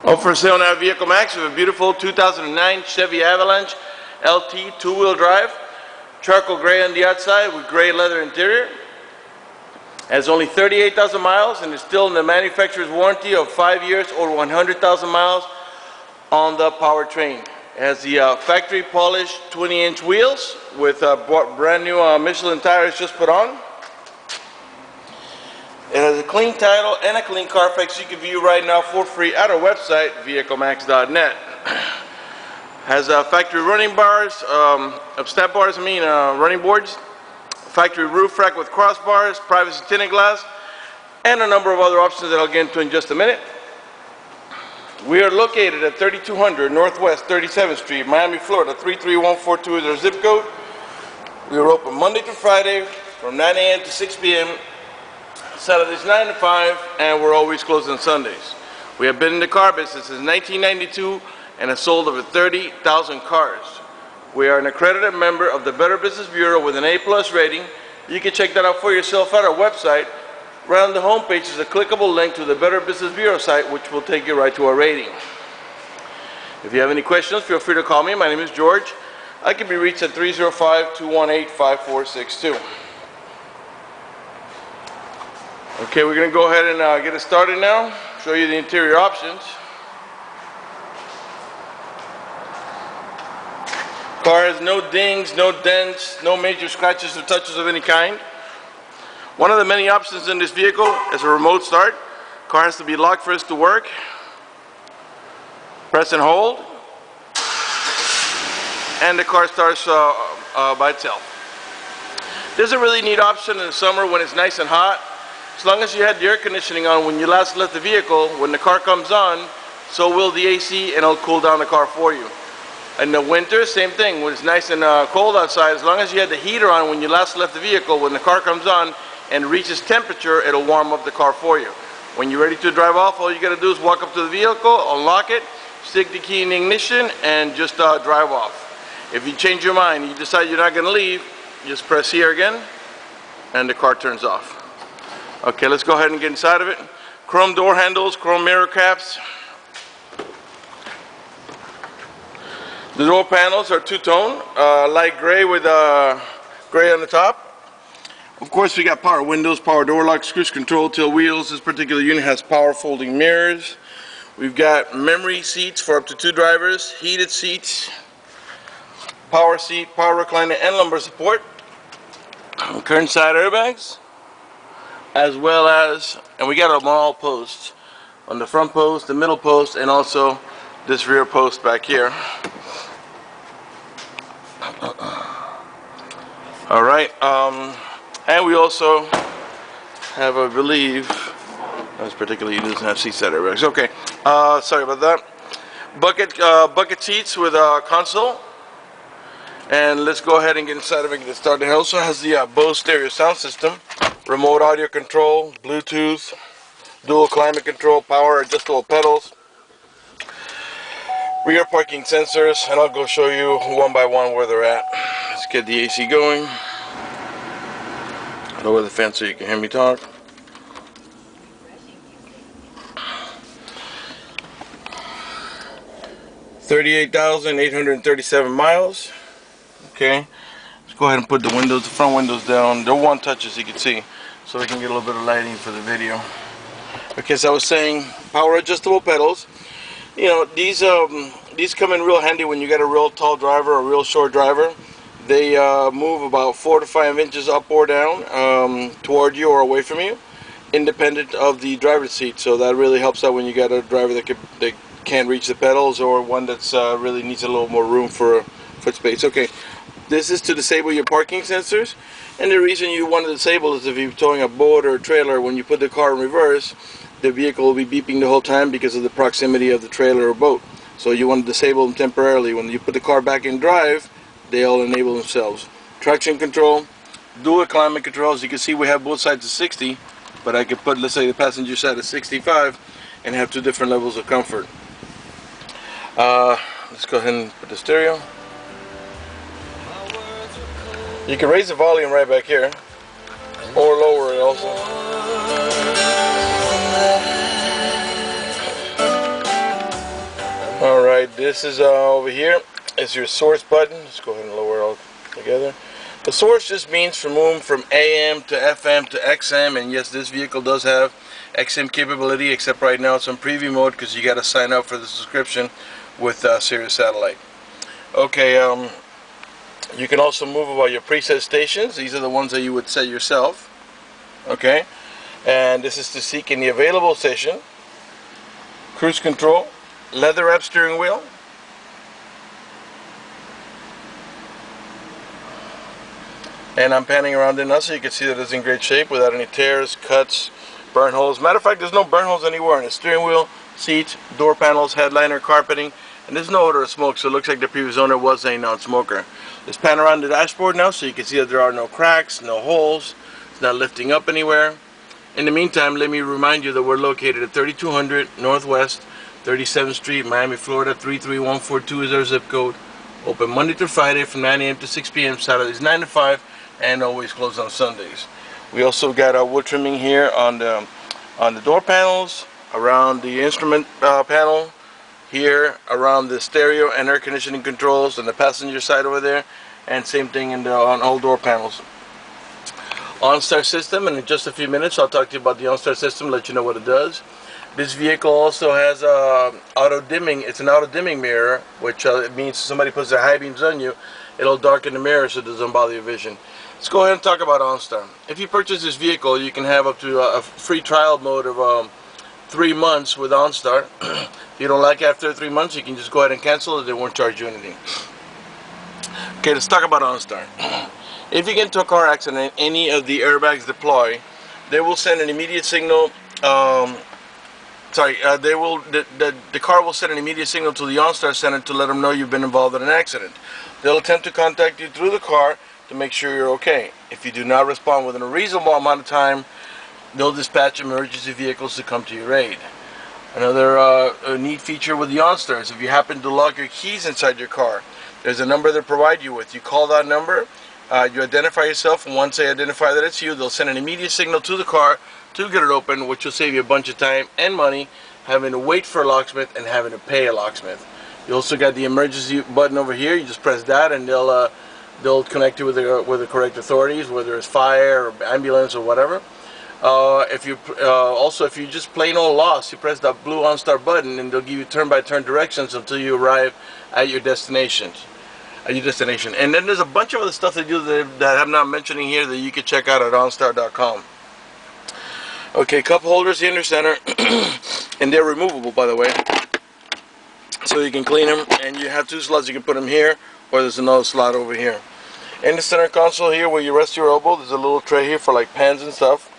Over for sale now at Vehicle Max, we have a beautiful 2009 Chevy Avalanche LT two-wheel drive, charcoal gray on the outside with gray leather interior. Has only 38,000 miles and is still in the manufacturer's warranty of 5 years or 100,000 miles on the powertrain. It has the factory polished 20-inch wheels with brand new Michelin tires just put on. It has a clean title and a clean Carfax you can view right now for free at our website, vehiclemax.net. Has factory running bars, step bars, running boards, factory roof rack with crossbars, privacy tinted glass, and a number of other options that I'll get into in just a minute. We are located at 3200 Northwest 37th Street, Miami, Florida, 33142 is our zip code. We are open Monday to Friday from 9 a.m. to 6 p.m., Saturdays 9 to 5, and we're always closed on Sundays. We have been in the car business since 1992 and have sold over 30,000 cars. We are an accredited member of the Better Business Bureau with an A+ rating. You can check that out for yourself at our website. Right on the home page is a clickable link to the Better Business Bureau site, which will take you right to our rating. If you have any questions, feel free to call me. My name is George. I can be reached at 305-218-5462. Okay, we're going to go ahead and get it started now. Show you the interior options. Car has no dings, no dents, no major scratches or touches of any kind. One of the many options in this vehicle is a remote start. Car has to be locked for us to work. Press and hold. And the car starts by itself. This is a really neat option in the summer when it's nice and hot. As long as you had the air conditioning on when you last left the vehicle, when the car comes on, so will the AC and it'll cool down the car for you. In the winter, same thing. When it's nice and cold outside, as long as you had the heater on when you last left the vehicle, when the car comes on and reaches temperature, it'll warm up the car for you. When you're ready to drive off, all you got to do is walk up to the vehicle, unlock it, stick the key in the ignition, and just drive off. If you change your mind, you decide you're not going to leave, just press here again, and the car turns off. Okay, let's go ahead and get inside of it. Chrome door handles, chrome mirror caps. The door panels are two-tone, light gray with gray on the top. Of course, we got power windows, power door locks, cruise control, tilt wheels. This particular unit has power folding mirrors. We've got memory seats for up to 2 drivers, heated seats, power seat, power recliner, and lumbar support. Curtain side airbags, as well as, and we got them on all posts, on the front post, the middle post, and also this rear post back here. All right, and we also have, I believe, this particular unit doesn't have seat side airbags. Okay, sorry about that. Bucket seats with a console. And let's go ahead and get inside of it and get started. It also has the Bose stereo sound system, remote audio control, Bluetooth, dual climate control, power adjustable pedals, rear parking sensors, and I'll go show you one by one where they're at. Let's get the AC going. Lower the fan so you can hear me talk. $38,837 miles. Okay, let's go ahead and put the windows, the front windows down. They're one touch, as you can see, so we can get a little bit of lighting for the video. Okay, so I was saying, power adjustable pedals. You know, these come in real handy when you got a real tall driver or a real short driver. They move about 4 to 5 inches up or down toward you or away from you, independent of the driver's seat. So that really helps out when you got a driver that can't reach the pedals, or one that's really needs a little more room for foot space. Okay, this is to disable your parking sensors, and the reason you want to disable is if you're towing a boat or a trailer. When you put the car in reverse, the vehicle will be beeping the whole time because of the proximity of the trailer or boat. So you want to disable them temporarily. When you put the car back in drive, they'll enable themselves. Traction control, dual climate control. As you can see, we have both sides of 60, but I could put, let's say, the passenger side at 65 and have 2 different levels of comfort. Let's go ahead and put the stereo. You can raise the volume right back here, or lower it also. Alright, this is over here is your source button. Let's go ahead and lower it all together. The source just means from moving from AM to FM to XM, and yes, this vehicle does have XM capability, except right now it's on preview mode because you got to sign up for the subscription with Sirius Satellite. Okay, you can also move about your preset stations. These are the ones that you would set yourself. Okay, and this is to seek any available station. Cruise control, leather wrap steering wheel. And I'm panning around it now so you can see that it's in great shape without any tears, cuts, burn holes. Matter of fact, there's no burn holes anywhere in the steering wheel, seats, door panels, headliner, carpeting, and there's no odor of smoke, so it looks like the previous owner was a non-smoker. Let's pan around the dashboard now so you can see that there are no cracks, no holes. It's not lifting up anywhere. In the meantime, let me remind you that we're located at 3200 Northwest 37th Street, Miami, Florida. 33142 is our zip code. Open Monday through Friday from 9 a.m. to 6 p.m. Saturdays 9 to 5, and always closed on Sundays. We also got our wood trimming here on the door panels, around the instrument panel, here around the stereo and air conditioning controls, on the passenger side over there, and same thing on all door panels. OnStar system, and in just a few minutes I'll talk to you about the OnStar system, let you know what it does. This vehicle also has auto dimming. It's an auto dimming mirror, which it means if somebody puts their high beams on you, it'll darken the mirror so it doesn't bother your vision. Let's go ahead and talk about OnStar. If you purchase this vehicle, you can have up to a free trial mode of 3 months with OnStar. If you don't like it after 3 months, you can just go ahead and cancel it. They won't charge you anything. Okay, let's talk about OnStar. If you get into a car accident, any of the airbags deploy, they will send an immediate signal. The car will send an immediate signal to the OnStar center to let them know you've been involved in an accident. They'll attempt to contact you through the car to make sure you're okay. If you do not respond within a reasonable amount of time, they'll dispatch emergency vehicles to come to your aid. Another neat feature with the OnStar is if you happen to lock your keys inside your car, there's a number they provide you with. You call that number, you identify yourself, and once they identify that it's you, they'll send an immediate signal to the car to get it open, which will save you a bunch of time and money having to wait for a locksmith and having to pay a locksmith. You also got the emergency button over here. You just press that and they'll connect you with the correct authorities, whether it's fire or ambulance or whatever. If you just plain old lost, you press that blue OnStar button and they'll give you turn-by-turn directions until you arrive at your destination. And then there's a bunch of other stuff they do that I'm not mentioning here that you can check out at OnStar.com. Okay, cup holders here in the center, and they're removable, by the way, so you can clean them. And you have 2 slots. You can put them here, or there's another slot over here. In the center console here, where you rest your elbow, there's a little tray here for like pens and stuff.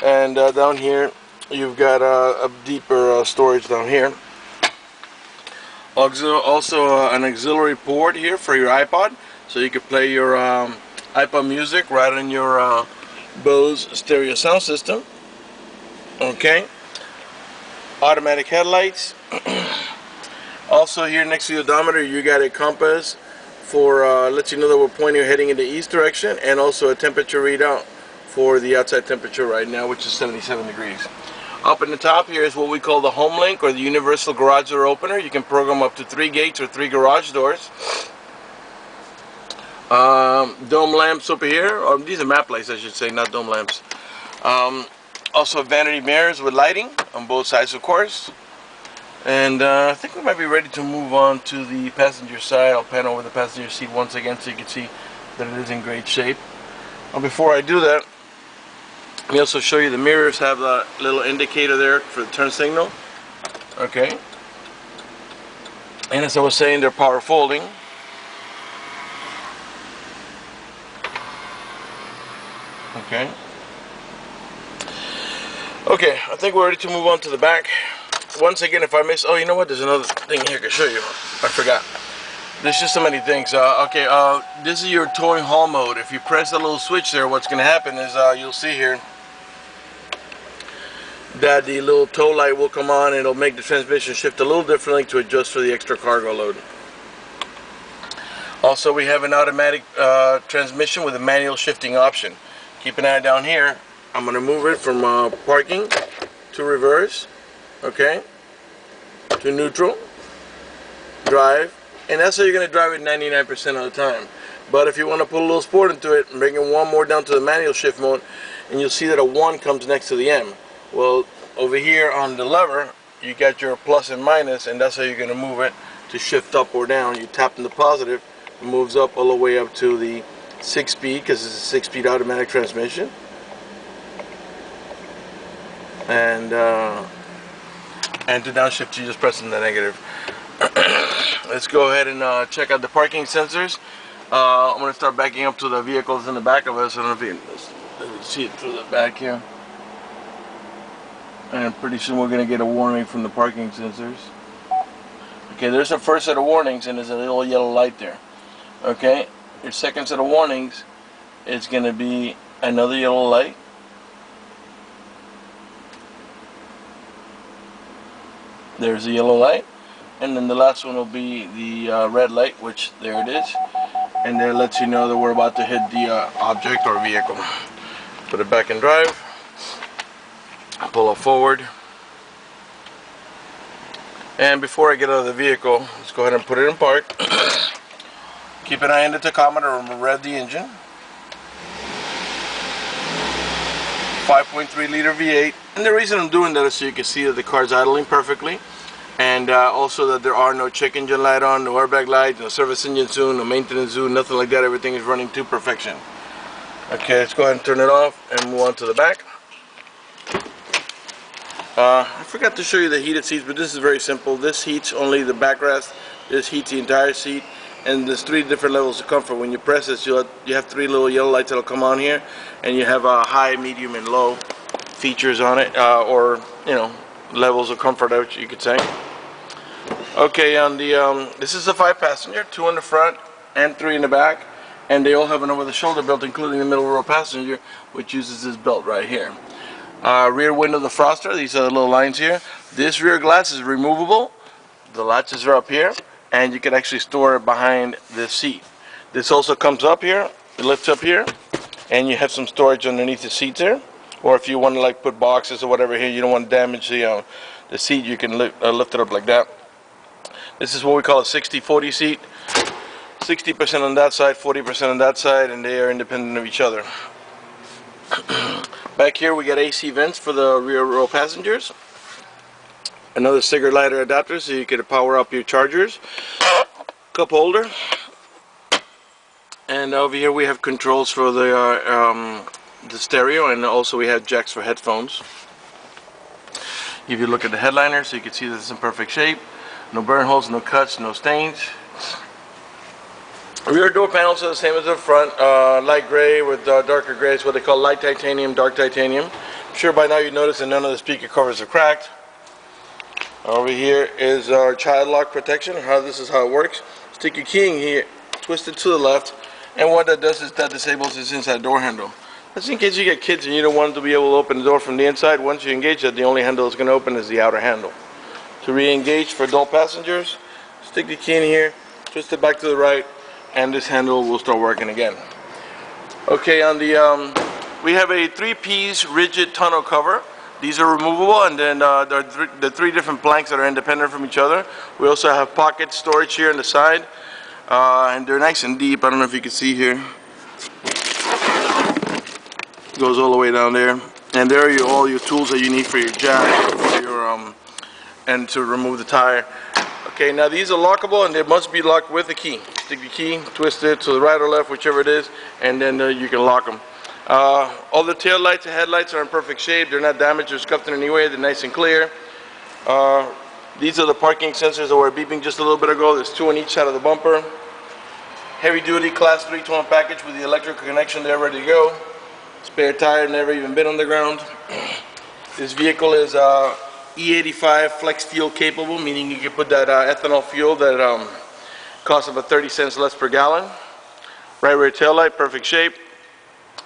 And down here, you've got a deeper storage down here. Also, an auxiliary port here for your iPod, so you can play your iPod music right on your Bose stereo sound system. Okay, automatic headlights. Also here next to the odometer, you got a compass for lets you know that we're pointing or heading in the east direction, and also a temperature readout for the outside temperature right now, which is 77 degrees. Up in the top here is what we call the Home Link, or the Universal Garage Door Opener. You can program up to 3 gates or 3 garage doors. Dome lamps over here, or these are map lights I should say, not dome lamps. Also vanity mirrors with lighting on both sides, of course. And I think we might be ready to move on to the passenger side. I'll pan over the passenger seat once again so you can see that it is in great shape. Before I do that, let me also show you the mirrors have a little indicator there for the turn signal. Okay. And as I was saying, they're power folding. Okay. Okay, I think we're ready to move on to the back. Once again, if I miss, oh, you know what? There's another thing here I can show you. I forgot. There's just so many things. This is your towing haul mode. If you press the little switch there, what's going to happen is you'll see here that the little tow light will come on, and it'll make the transmission shift a little differently to adjust for the extra cargo load. Also, we have an automatic transmission with a manual shifting option. Keep an eye down here. I'm going to move it from parking to reverse, okay, to neutral, drive, and that's how you're going to drive it 99% of the time. But if you want to put a little sport into it and bring it one more down to the manual shift mode, and you'll see that a 1 comes next to the M. Well, over here on the lever, you got your plus and minus, and that's how you're going to move it to shift up or down. You tap in the positive, it moves up all the way up to the 6-speed, because it's a 6-speed automatic transmission. And to downshift, you just press in the negative. Let's go ahead and check out the parking sensors. I'm going to start backing up to the vehicles in the back of us. I don't know if you can see it through the back here. And pretty soon we're going to get a warning from the parking sensors. Okay, there's the first set of warnings, and there's a little yellow light there. Okay, your second set of warnings is going to be another yellow light. There's a yellow light. And then the last one will be the red light, which there it is. And that lets you know that we're about to hit the object or vehicle. Put it back in drive. Pull it forward. And before I get out of the vehicle, let's go ahead and put it in park. Keep an eye on the tachometer and rev the engine. 5.3 liter V8. And the reason I'm doing that is so you can see that the car's idling perfectly. And also that there are no check engine light on, no airbag light, no service engine soon, no maintenance soon, nothing like that. Everything is running to perfection. Okay, let's go ahead and turn it off and move on to the back. I forgot to show you the heated seats, but this is very simple. This heats only the backrest. This heats the entire seat. And there's 3 different levels of comfort. When you press this, you have 3 little yellow lights that'll come on here. And you have a high, medium, and low features on it. Or, you know, levels of comfort, you could say. Okay, on the this is a 5-passenger, 2 in the front and 3 in the back, and they all have an over-the-shoulder belt, including the middle row passenger, which uses this belt right here. Rear window defroster. These are the little lines here. This rear glass is removable. The latches are up here, and you can actually store it behind the seat. This also comes up here. It lifts up here, and you have some storage underneath the seats there. Or if you want to like put boxes or whatever here, you don't want to damage the seat, you can lift it up like that. This is what we call a 60-40 seat. 60% on that side, 40% on that side, and they are independent of each other. Back here we got AC vents for the rear row passengers. Another cigarette lighter adapter so you can power up your chargers. Cup holder. And over here we have controls for the stereo, and also we have jacks for headphones. If you look at the headliner, so you can see that it's in perfect shape. No burn holes, no cuts, no stains. Rear door panels are the same as the front, light gray with darker gray. It's what they call light titanium, dark titanium. I'm sure by now you notice that none of the speaker covers are cracked. Over here is our child lock protection. This is how it works. Stick your key in here, twist it to the left, and what that does is that disables this inside door handle. That's in case you get kids and you don't want them to be able to open the door from the inside. Once you engage that, the only handle that's going to open is the outer handle. To re-engage for adult passengers, stick the key in here, twist it back to the right, and this handle will start working again. Okay, on the we have a 3-piece rigid tonneau cover. These are removable, and then the 3 different planks that are independent from each other. We also have pocket storage here on the side, and they're nice and deep. I don't know if you can see here. Goes all the way down there, and there are all your tools that you need for your jack, for your and to remove the tire. Okay, now these are lockable, and they must be locked with a key. Stick your key, twist it to the right or left, whichever it is, and then you can lock them. All the tail lights and headlights are in perfect shape. They're not damaged or scuffed in any way. They're nice and clear. These are the parking sensors that were beeping just a little bit ago. There's 2 on each side of the bumper. Heavy duty class 3 tone package with the electrical connection there ready to go. Spare tire, never even been on the ground. This vehicle is E85 flex fuel capable, meaning you can put that ethanol fuel that costs about 30 cents less per gallon. Right rear tail light, perfect shape.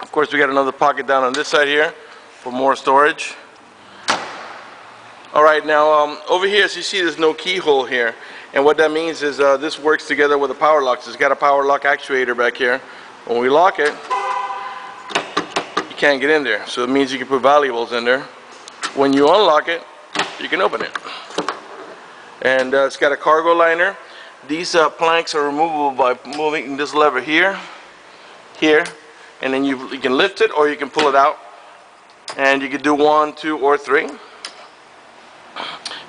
Of course, we got another pocket down on this side here for more storage. Alright, now over here, as you see, there's no keyhole here. And what that means is this works together with a power lock. So it's got a power lock actuator back here. When we lock it, you can't get in there. So it means you can put valuables in there. When you unlock it, you can open it. And it's got a cargo liner. These planks are removable by moving this lever here, and then you can lift it or you can pull it out, and you can do 1, 2, or 3.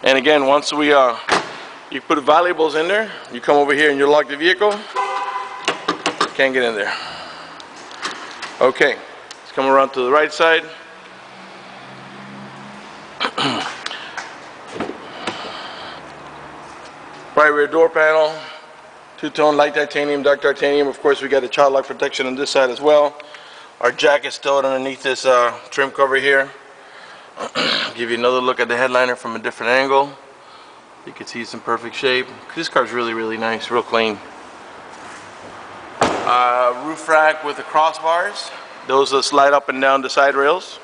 And again, once you put valuables in there, you come over here and you lock the vehicle. Can't get in there. Okay, let's come around to the right side. Right rear door panel, two-tone light titanium, dark titanium. Of course, we got a child lock protection on this side as well. Our jack is stowed underneath this trim cover here. Give you another look at the headliner from a different angle. You can see it's in perfect shape. This car's really, really nice, real clean. Roof rack with the crossbars. Those slide up and down the side rails.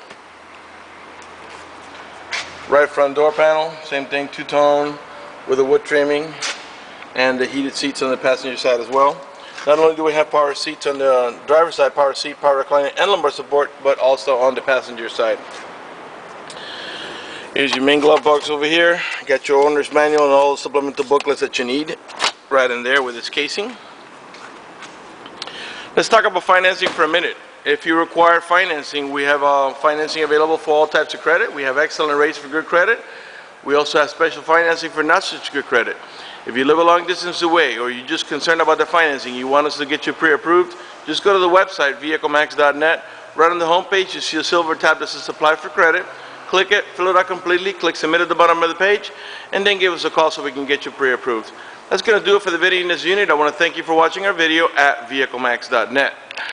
Right front door panel, same thing, two-tone with a wood trimming, and the heated seats on the passenger side as well. Not only do we have power seats on the driver's side, power seat, power recliner, and lumbar support, but also on the passenger side. Here's your main glove box over here. Got your owner's manual and all the supplemental booklets that you need right in there with its casing. Let's talk about financing for a minute. If you require financing, we have financing available for all types of credit. We have excellent rates for good credit. We also have special financing for not such good credit. If you live a long distance away or you're just concerned about the financing, you want us to get you pre-approved, just go to the website, vehiclemax.net. Right on the home page, you see a silver tab that says Apply for Credit. Click it, fill it out completely, click Submit at the bottom of the page, and then give us a call so we can get you pre-approved. That's going to do it for the video in this unit. I want to thank you for watching our video at vehiclemax.net.